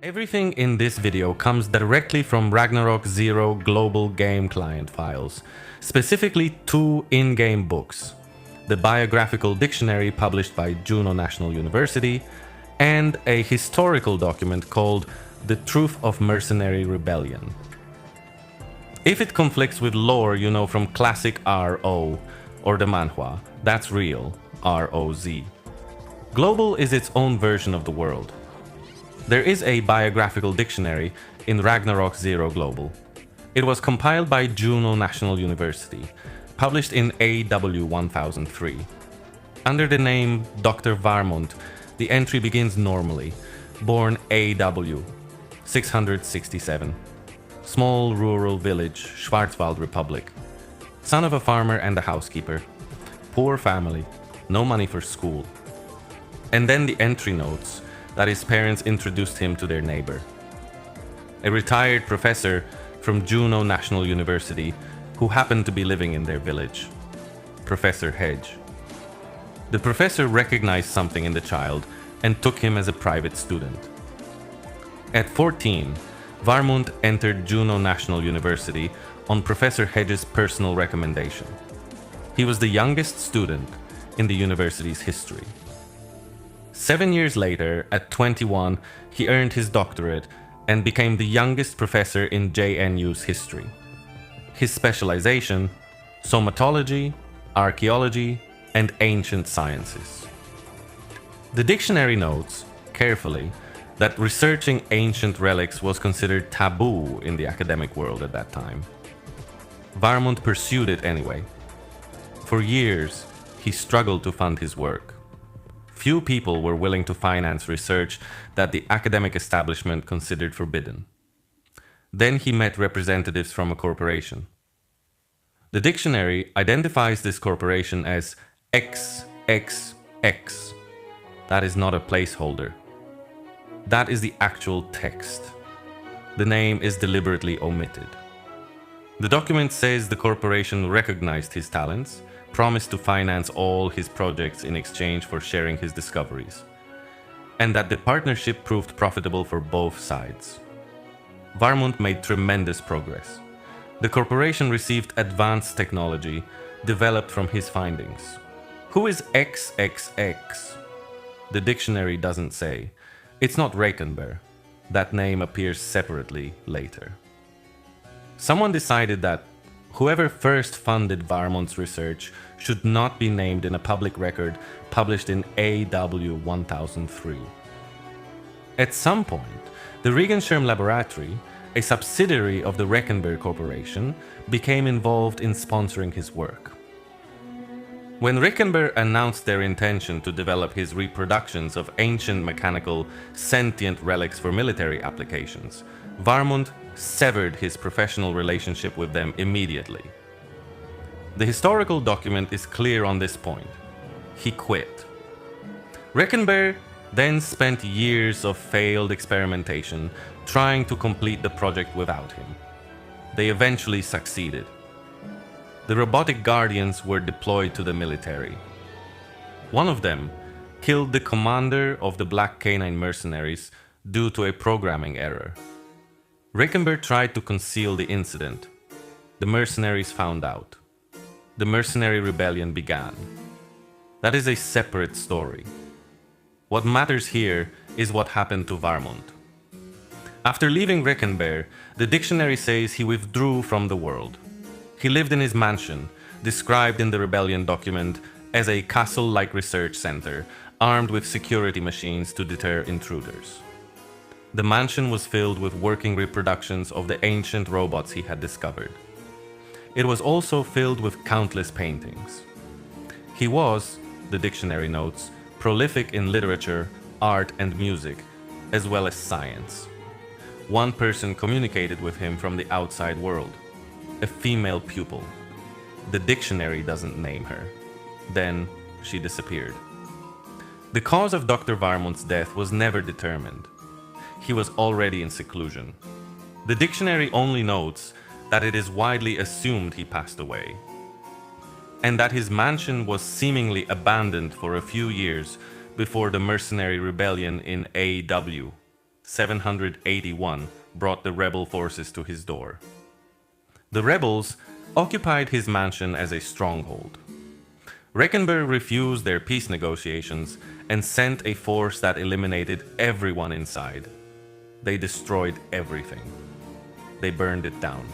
Everything in this video comes directly from ragnarokzeroglobal game client files, specifically two in-game books, the biographical dictionary published by Juno National University, and a historical document called The Truth of Mercenary Rebellion. If it conflicts with lore you know from classic RO or the manhwa, that's real, ROZ. Global is its own version of the world. There is a biographical dictionary in ragnarokzeroglobal. It was compiled by Juno National University, published in AW 1003. Under the name Dr. Varmundt, the entry begins normally, born AW 667. Small rural village, Schwarzwald Republic. Son of a farmer and a housekeeper. Poor family, no money for school. And then the entry notes that his parents introduced him to their neighbor, a retired professor from Juno National University who happened to be living in their village, Professor Hedge. The professor recognized something in the child and took him as a private student. At 14, Varmundt entered Juno National University on Professor Hedge's personal recommendation. He was the youngest student in the university's history. 7 years later, at 21, he earned his doctorate and became the youngest professor in JNU's history. His specialization: somatology, archaeology, and ancient sciences. The dictionary notes, carefully, that researching ancient relics was considered taboo in the academic world at that time. Varmundt pursued it anyway. For years, he struggled to fund his work. Few people were willing to finance research that the academic establishment considered forbidden. Then he met representatives from a corporation. The dictionary identifies this corporation as XXX. That is not a placeholder. That is the actual text. The name is deliberately omitted. The document says the corporation recognized his talents, promised to finance all his projects in exchange for sharing his discoveries, and that the partnership proved profitable for both sides. Varmundt made tremendous progress. The corporation received advanced technology developed from his findings. Who is XXX? The dictionary doesn't say. It's not Reichenberg. That name appears separately later. Someone decided that whoever first funded Varmundt's research should not be named in a public record published in AW 1003. At some point, the Regenschirm Laboratory, a subsidiary of the Reichenberg Corporation, became involved in sponsoring his work. When Reichenberg announced their intention to develop his reproductions of ancient mechanical sentient relics for military applications, Varmundt severed his professional relationship with them immediately. The historical document is clear on this point. He quit. Reichenberg then spent years of failed experimentation trying to complete the project without him. They eventually succeeded. The robotic guardians were deployed to the military. One of them killed the commander of the Black Canine mercenaries due to a programming error. Reichenberg tried to conceal the incident. The mercenaries found out. The mercenary rebellion began. That is a separate story. What matters here is what happened to Varmundt. After leaving Reichenberg, the dictionary says he withdrew from the world. He lived in his mansion, described in the rebellion document as a castle-like research center, armed with security machines to deter intruders. The mansion was filled with working reproductions of the ancient robots he had discovered. It was also filled with countless paintings. He was, the dictionary notes, prolific in literature, art and music, as well as science. One person communicated with him from the outside world, a female pupil. The dictionary doesn't name her. Then she disappeared. The cause of Dr. Varmundt's death was never determined. He was already in seclusion. The dictionary only notes that it is widely assumed he passed away, and that his mansion was seemingly abandoned for a few years before the mercenary rebellion in AW 781 brought the rebel forces to his door. The rebels occupied his mansion as a stronghold. Reckenberg refused their peace negotiations and sent a force that eliminated everyone inside. They destroyed everything. They burned it down.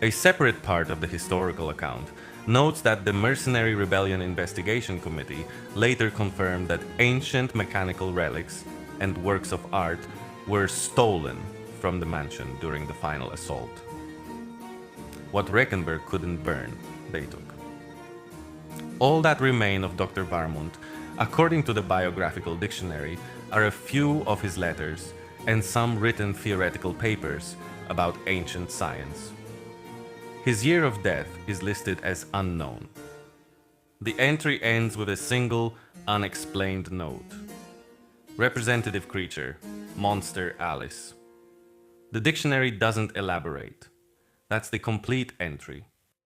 A separate part of the historical account notes that the Mercenary Rebellion Investigation Committee later confirmed that ancient mechanical relics and works of art were stolen from the mansion during the final assault. What Reckenberg couldn't burn, they took. All that remain of Dr. Varmundt, according to the Biographical Dictionary, are a few of his letters and some written theoretical papers about ancient science. His year of death is listed as unknown. The entry ends with a single, unexplained note. Representative creature, monster Alice. The dictionary doesn't elaborate. That's the complete entry.